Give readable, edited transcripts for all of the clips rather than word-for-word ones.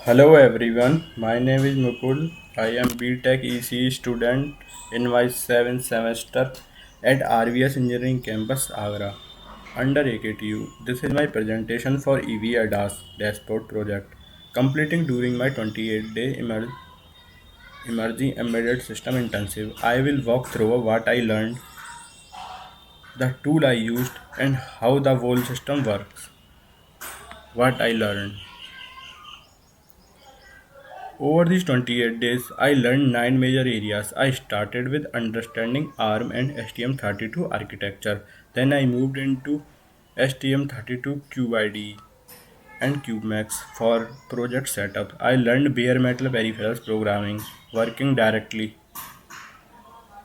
Hello everyone, my name is Mukul. I am BTech ECE student in my 7th semester at RVS Engineering Campus, Agra, under AKTU. This is my presentation for EV ADAS dashboard project, completing during my 28-day emerging embedded system intensive. I will walk through what I learned, the tool I used, and how the whole system works. What I learned. Over these 28 days, I learned 9 major areas. I started with understanding ARM and STM32 architecture. Then I moved into STM32 QID and CubeMax for project setup. I learned bare metal peripherals programming, working directly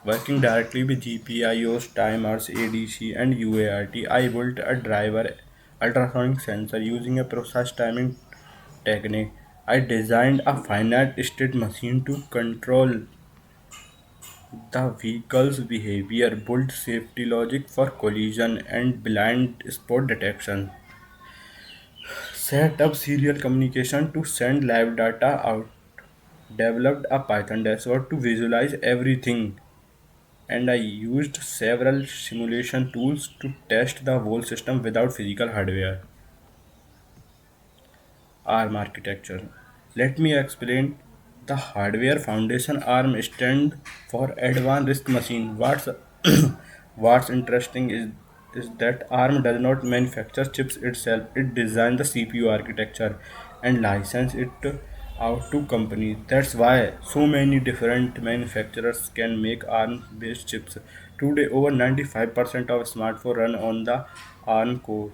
working directly with GPIOs, timers, ADC, and UART. I built a driver ultrasonic sensor using a process timing technique. I designed a finite state machine to control the vehicle's behavior, built safety logic for collision and blind spot detection, set up serial communication to send live data out, developed a Python dashboard to visualize everything, and I used several simulation tools to test the whole system without physical hardware. ARM architecture. Let me explain the hardware foundation. ARM stand for Advanced RISC Machine. What's interesting is that ARM does not manufacture chips itself. It designs the CPU architecture and license it out to companies. That's why so many different manufacturers can make ARM based chips. Today over 95% of smartphones run on the ARM core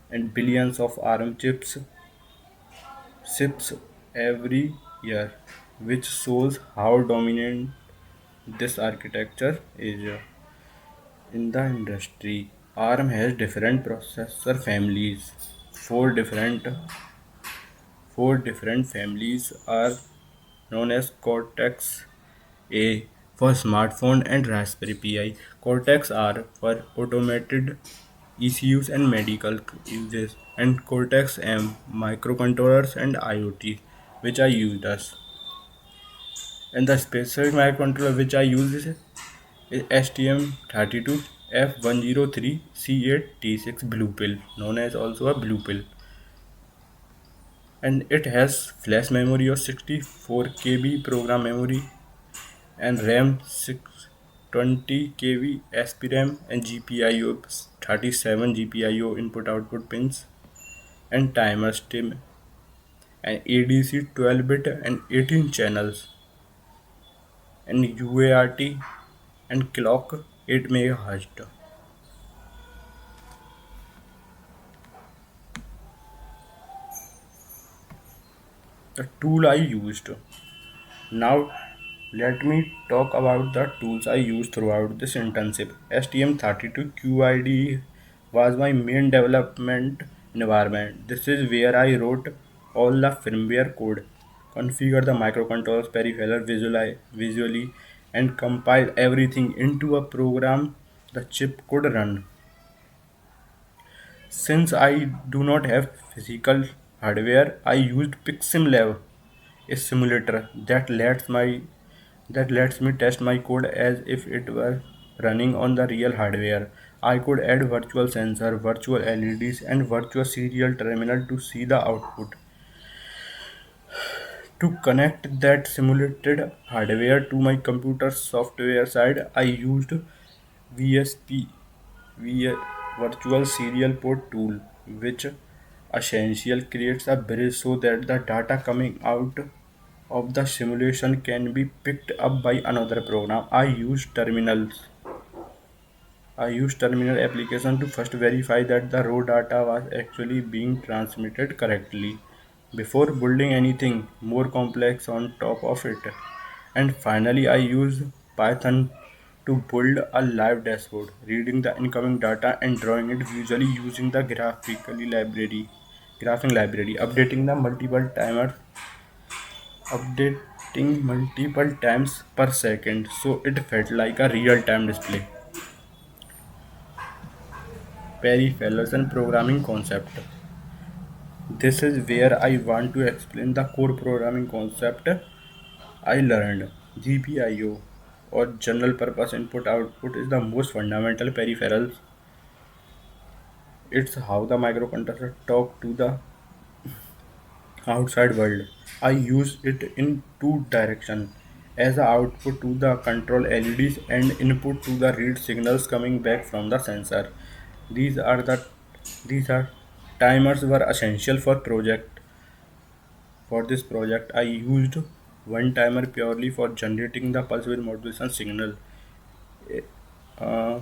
and billions of ARM chips ships every year, which shows how dominant this architecture is in the industry. ARM has different processor families. Four different four different families are known as Cortex A for smartphone and Raspberry Pi. Cortex R for automated ECUs and medical uses, and Cortex M microcontrollers and IoT, which I used as. And the specific microcontroller which I use is STM32 F103C8T6 Blue Pill, known as also a Blue Pill, and it has flash memory of 64 KB program memory and RAM 620 KB SPRAM and GPIO 37 GPIO input output pins and timer stim and ADC 12-bit and 18 channels and UART and clock 8 MHz. The tool I used. Now let me talk about the tools I used throughout this internship. STM32 QIDE was my main development environment. This is where I wrote all the firmware code, configured the microcontrollers peripheral visually, and compiled everything into a program the chip could run. Since I do not have physical hardware, I used PixSimLab, a simulator that lets me test my code as if it were running on the real hardware. I could add virtual sensor, virtual LEDs, and virtual serial terminal to see the output. To connect that simulated hardware to my computer software side, I used VSP, V- Virtual Serial Port tool, which essentially creates a bridge so that the data coming out of the simulation can be picked up by another program. I use terminal application to first verify that the raw data was actually being transmitted correctly before building anything more complex on top of it. And finally, I use Python to build a live dashboard, reading the incoming data and drawing it visually using the graphing library, updating multiple times per second so it felt like a real-time display. Peripherals and programming concept. This is where I want to explain the core programming concept I learned. GPIO or general purpose input output is the most fundamental peripherals. It's how the microcontroller talk to the outside world. I use it in two directions as a output to the control LEDs and input to the read signals coming back from the sensor. These are the these are timers were essential for this project. I used one timer purely for generating the pulse width modulation signal, uh,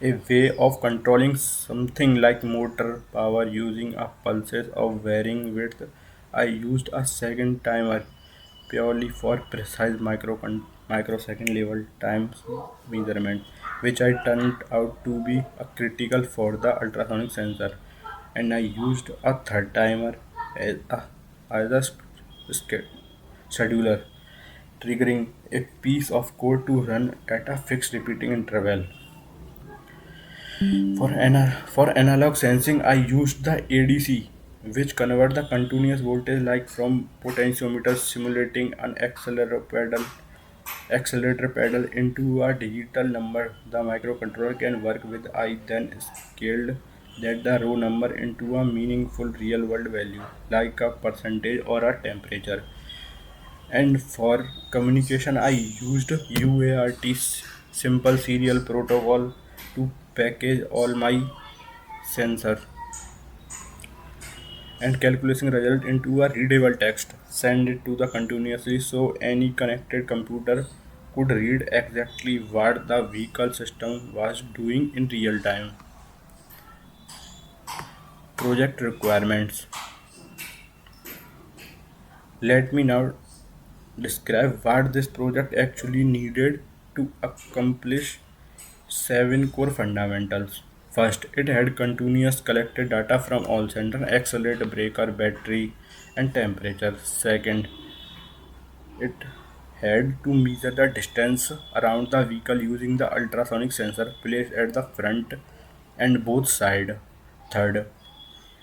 a way of controlling something like motor power using a pulses of varying width. I used a second timer purely for precise microsecond level time measurement, which I turned out to be a critical for the ultrasonic sensor. And I used a third timer as a scheduler, triggering a piece of code to run at a fixed repeating interval. For analog sensing, I used the ADC, which convert the continuous voltage like from potentiometer simulating an accelerator pedal into a digital number the microcontroller can work with. I then scaled that the raw number into a meaningful real world value like a percentage or a temperature. And for communication, I used UART simple serial protocol to package all my sensor and calculation result into a readable text, send it to the continuously so any connected computer could read exactly what the vehicle system was doing in real time. Project requirements. Let me now describe what this project actually needed to accomplish seven core fundamentals. First, it had continuous collected data from all sensors, accelerator, breaker, battery, and temperature. Second, it had to measure the distance around the vehicle using the ultrasonic sensor placed at the front and both sides. Third,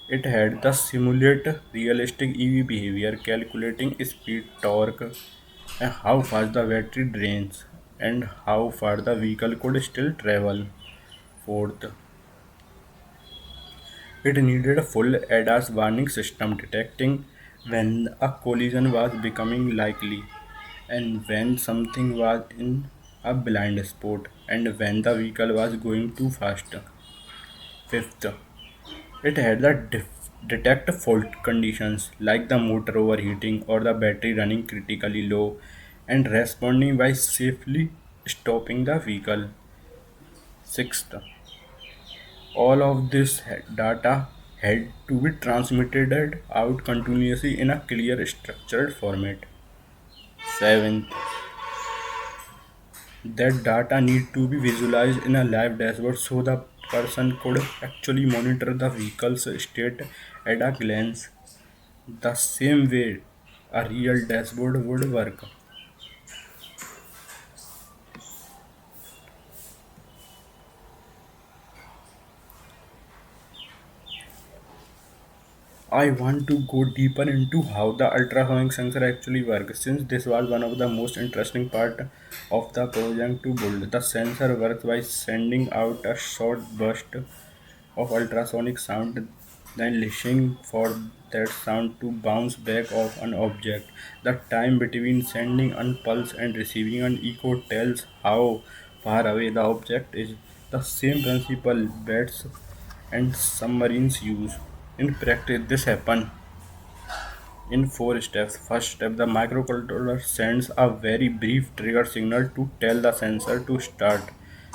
it had to simulate realistic EV behavior, calculating speed, torque, and how fast the battery drains, and how far the vehicle could still travel. Fourth, it needed a full ADAS warning system detecting when a collision was becoming likely and when something was in a blind spot and when the vehicle was going too fast. Fifth, it had the detect fault conditions like the motor overheating or the battery running critically low and responding by safely stopping the vehicle. Sixth, all of this data had to be transmitted out continuously in a clear structured format. Seventh, that data need to be visualized in a live dashboard so the person could actually monitor the vehicle's state at a glance, the same way a real dashboard would work. I want to go deeper into how the ultrasonic sensor actually works, since this was one of the most interesting part of the project to build. The sensor works by sending out a short burst of ultrasonic sound, then listening for that sound to bounce back off an object. The time between sending a pulse and receiving an echo tells how far away the object is. The same principle bats and submarines use. In practice, this happens in four steps. First step, the microcontroller sends a very brief trigger signal to tell the sensor to start.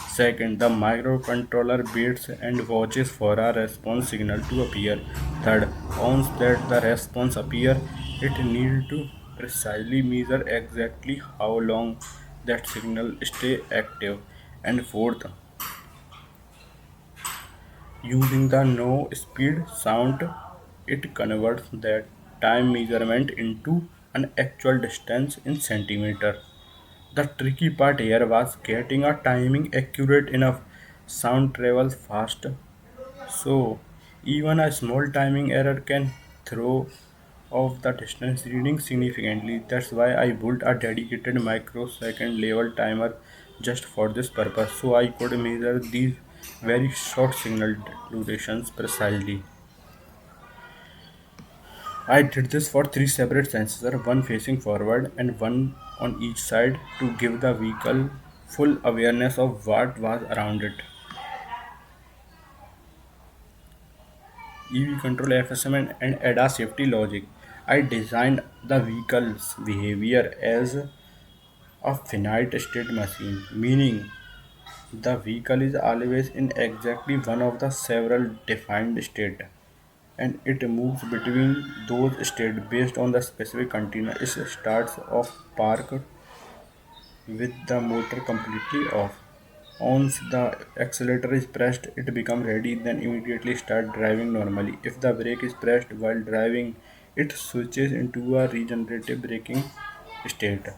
Second, the microcontroller waits and watches for a response signal to appear. Third, once that the response appears, it needs to precisely measure exactly how long that signal stay active. And fourth, using the no speed sound, it converts that time measurement into an actual distance in centimeter. The tricky part here was getting a timing accurate enough. Sound travels fast, so Even a small timing error can throw off the distance reading significantly. That's why I built a dedicated microsecond level timer just for this purpose, so I could measure these very short signal durations precisely. I did this for three separate sensors, one facing forward and one on each side, to give the vehicle full awareness of what was around it. EV control, FSM, and ADAS safety logic. I designed the vehicle's behavior as a finite state machine, meaning the vehicle is always in exactly one of the several defined states, and it moves between those states based on the specific container. It starts off park with the motor completely off. Once the accelerator is pressed, it becomes ready, then immediately start driving normally. If the brake is pressed while driving, it switches into a regenerative braking state,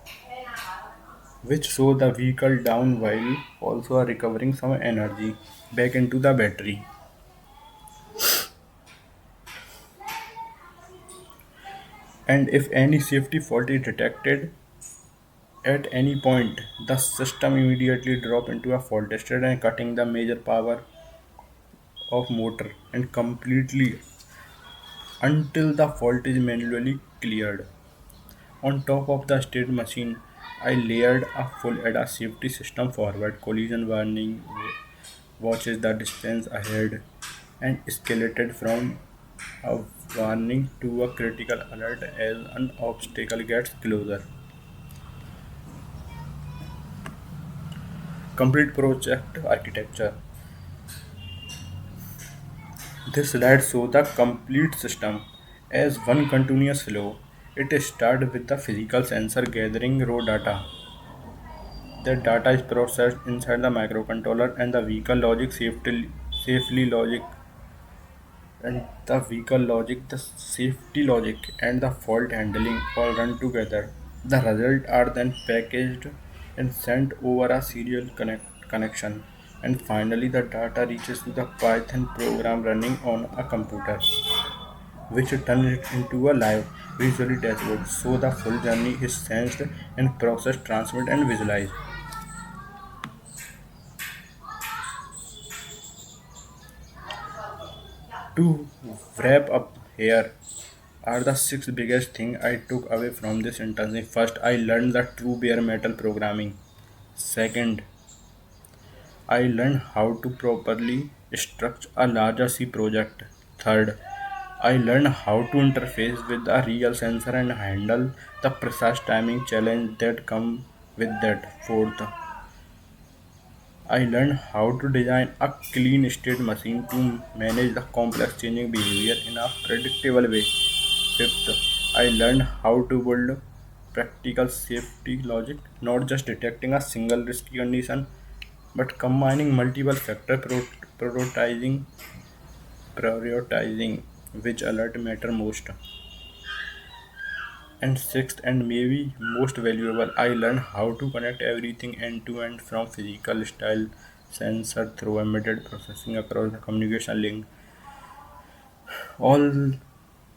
which slow the vehicle down while also recovering some energy back into the battery. And if any safety fault is detected at any point, the system immediately drop into a fault state and cutting the major power of motor and completely until the fault is manually cleared. On top of the state machine, I layered a full ADAS safety system forward, collision warning, watches the distance ahead, and escalated from a warning to a critical alert as an obstacle gets closer. Complete project architecture. This slide shows the complete system as one continuous flow. It starts with the physical sensor gathering raw data. That data is processed inside the microcontroller and the vehicle logic safely logic and the vehicle logic, the safety logic and the fault handling all run together. The results are then packaged and sent over a connection. And finally the data reaches to the Python program running on a computer, which turns it into a live visually dashboard. So the full journey is sensed and processed, transmitted and visualized. To wrap up here are the six biggest things I took away from this internship. First, I learned the true bare metal programming. Second, I learned how to properly structure a larger C project. Third, I learned how to interface with a real sensor and handle the precise timing challenge that come with that. Fourth, I learned how to design a clean state machine to manage the complex changing behavior in a predictable way. Fifth, I learned how to build practical safety logic, not just detecting a single risky condition, but combining multiple factor prioritizing which alert matter most. And sixth, and maybe most valuable, I learned how to connect everything end to end from physical style sensor through embedded processing across the communication link, all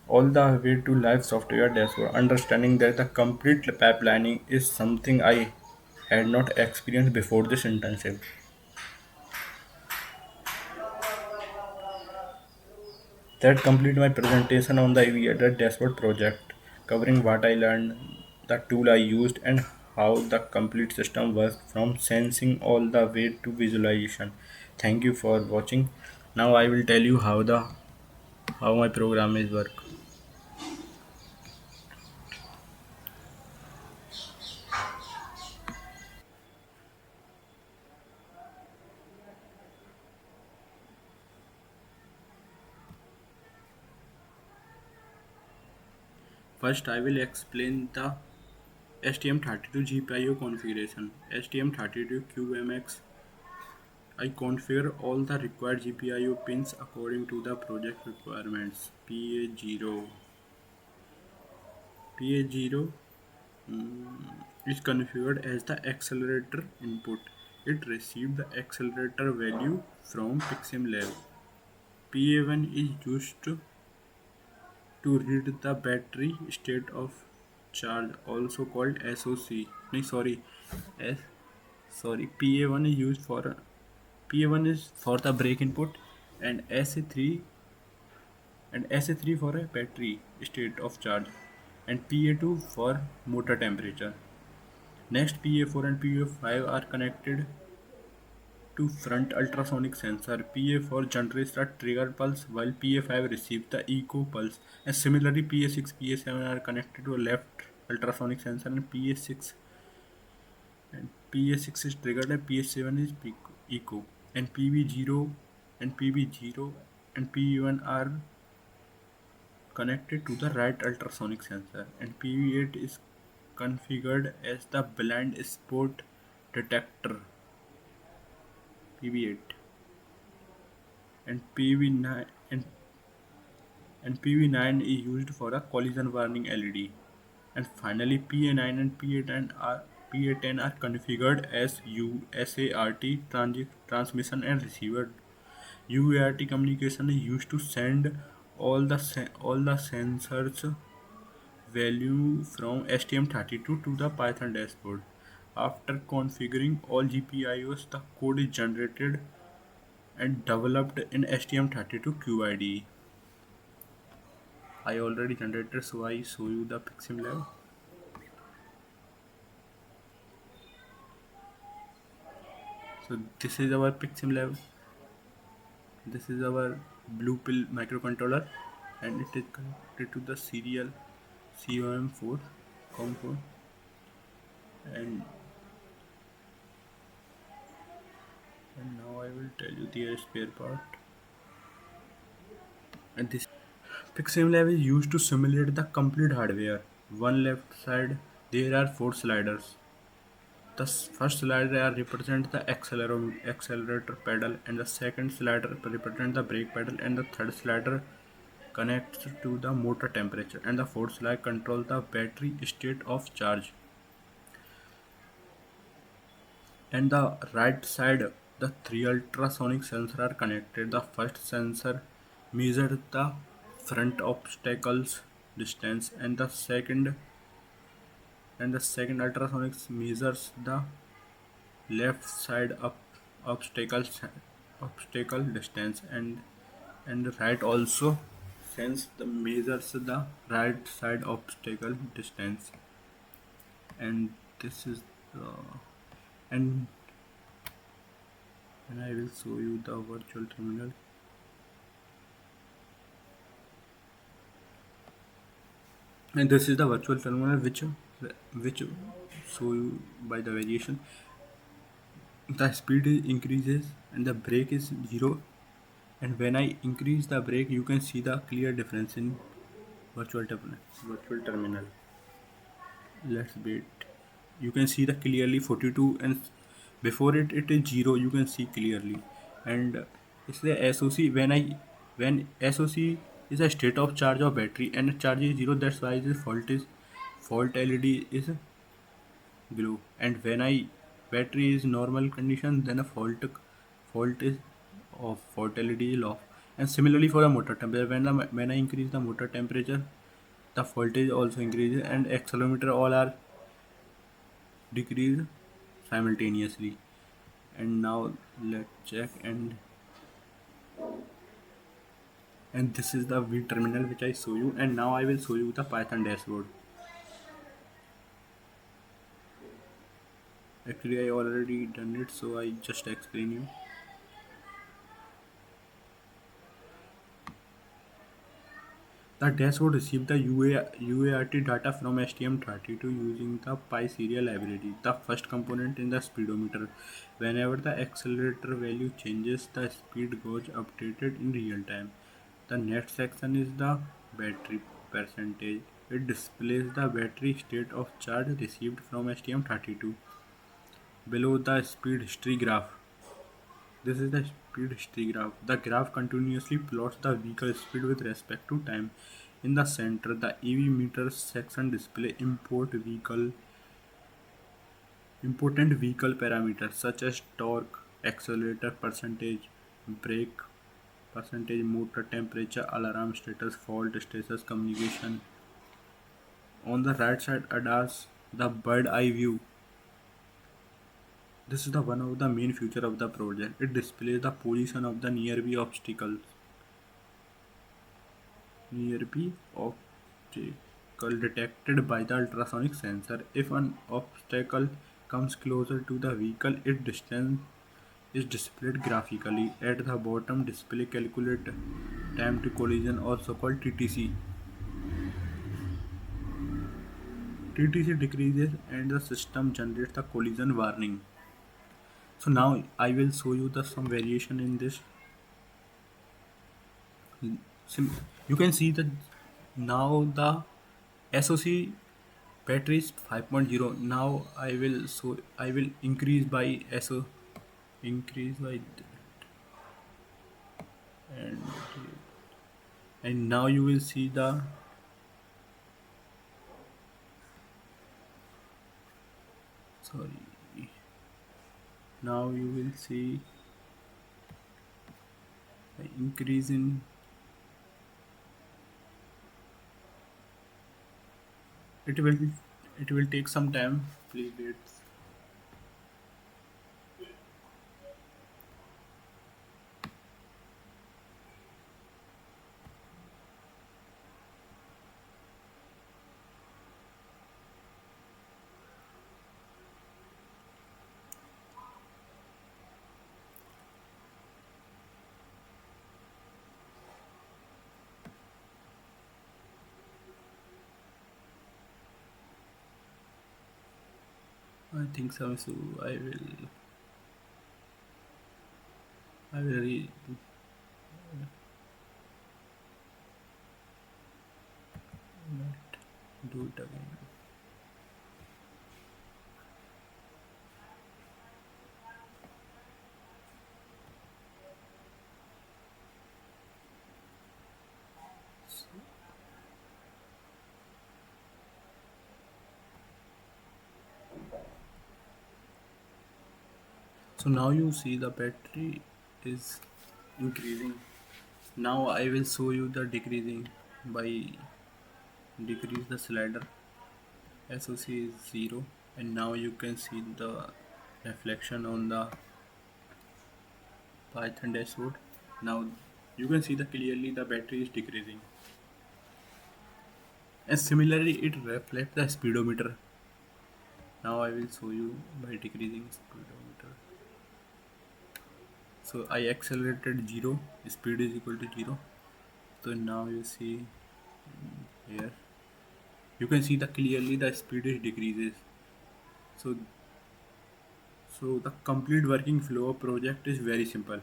all the way to live software dashboard. Understanding that the complete pipelining is something I had not experienced before this internship. That complete my presentation on the Aviator dashboard project, covering what I learned, the tool I used, and how the complete system works from sensing all the way to visualization. Thank you for watching. Now I will tell you how my program is work. First, I will explain the STM32 GPIO configuration. STM32 QMX. I configure all the required GPIO pins according to the project requirements. PA0 is configured as the accelerator input. It receives the accelerator value from PiximLab. PA1 is used to read the battery state of charge, also called SOC. No, sorry, S. Sorry, PA1 is used for PA1 is for the brake input, and SA3 for a battery state of charge, and PA2 for motor temperature. Next, PA4 and PA5 are connected to front ultrasonic sensor. PA4 generates the trigger pulse while PA5 receives the echo pulse. And similarly, PA6, PA7 are connected to a left ultrasonic sensor, and PA6 is triggered and PA7 is echo. And PB0 and PB0 and PB1 are connected to the right ultrasonic sensor, and PB8 is configured as the blind spot detector. PB8 and PB9 and PB9 is used for a collision warning LED. And finally, PA9 and PA10 are configured as USART transmission and receiver. UART communication is used to send all the sensors value from STM32 to the Python dashboard. After configuring all GPIOs, the code is generated and developed in STM32 QIDE. I already generated, so I show you the PiximLab. So this is our PiximLab. This is our blue pill microcontroller, and it is connected to the serial COM4 COM4, and now I will tell you the spare part. And this PiximLab is used to simulate the complete hardware. One left side, there are four sliders. The first slider represents the accelerator pedal, and the second slider represents the brake pedal, and the third slider connects to the motor temperature, and the fourth slider controls the battery state of charge. And the right side, the three ultrasonic sensors are connected. The first sensor measures the front obstacles distance, and the second ultrasonic measures the left side up obstacle distance, and the right also sense the measures the right side obstacle distance. And this is the and and I will show you the virtual terminal. And this is the virtual terminal which show you by the variation. The speed increases and the brake is 0, and when I increase the brake you can see the clear difference in virtual terminal. Let's wait. You can see the clearly 42, and before it is 0, you can see clearly. And it's the SOC. When SOC is a state of charge of battery and charge is 0, that's why the fault LED is below. And when I battery is normal condition, then a fault is off, fault LED is off. And similarly for the motor temperature, when I increase the motor temperature, the voltage also increases, and accelerometer all are decreased simultaneously. And now let's check. And this is the V terminal which I show you, and now I will show you the Python dashboard. Actually I already done it, so I just explain you. The dashboard received the UART data from STM32 using the PySerial library, the first component in the speedometer. Whenever the accelerator value changes, the speed goes updated in real time. The next section is the battery percentage. It displays the battery state of charge received from STM32. Below the speed history graph. This is the speed history graph. The graph continuously plots the vehicle speed with respect to time. In the center, the EV meter section display important vehicle parameters such as torque, accelerator percentage, brake percentage, motor temperature, alarm status, fault status, communication. On the right side, ADAS, the bird eye view. This is the one of the main feature of the project. It displays the position of the nearby obstacles. Nearby obstacle detected by the ultrasonic sensor. If an obstacle comes closer to the vehicle, its distance is displayed graphically. At the bottom, display calculate time to collision, also called TTC. TTC decreases and the system generates the collision warning. So now I will show you the some variation in this. You can see that now the SOC battery is 5.0. Now I will increase by SO increase by and now you will see the sorry now you will see the increase in it will take some time. Please wait. I think so. So I will not do it again. So now you see the battery is increasing. Now I will show you the decreasing by decrease the slider. SOC is 0 and now you can see the reflection on the Python dashboard. Now you can see that clearly the battery is decreasing. And similarly it reflects the speedometer. Now I will show you by decreasing speedometer. So I accelerated 0, speed is equal to 0. So now you see here, you can see that clearly the speed is decreases. So the complete working flow of project is very simple.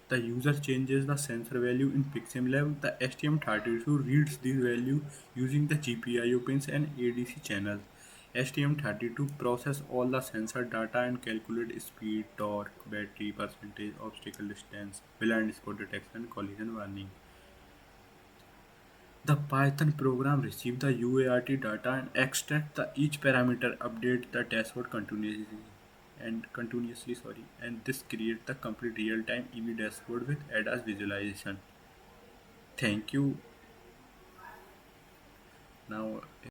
The user changes the sensor value in PixMLab. The STM32 reads this value using the GPIO pins and ADC channels. STM32 process all the sensor data and calculate speed, torque, battery percentage, obstacle distance, blind spot detection, collision warning. The Python program receives the UART data and extract the each parameter, update the dashboard continuously, and this creates the complete real-time EV dashboard with ADAS visualization. Thank you. Now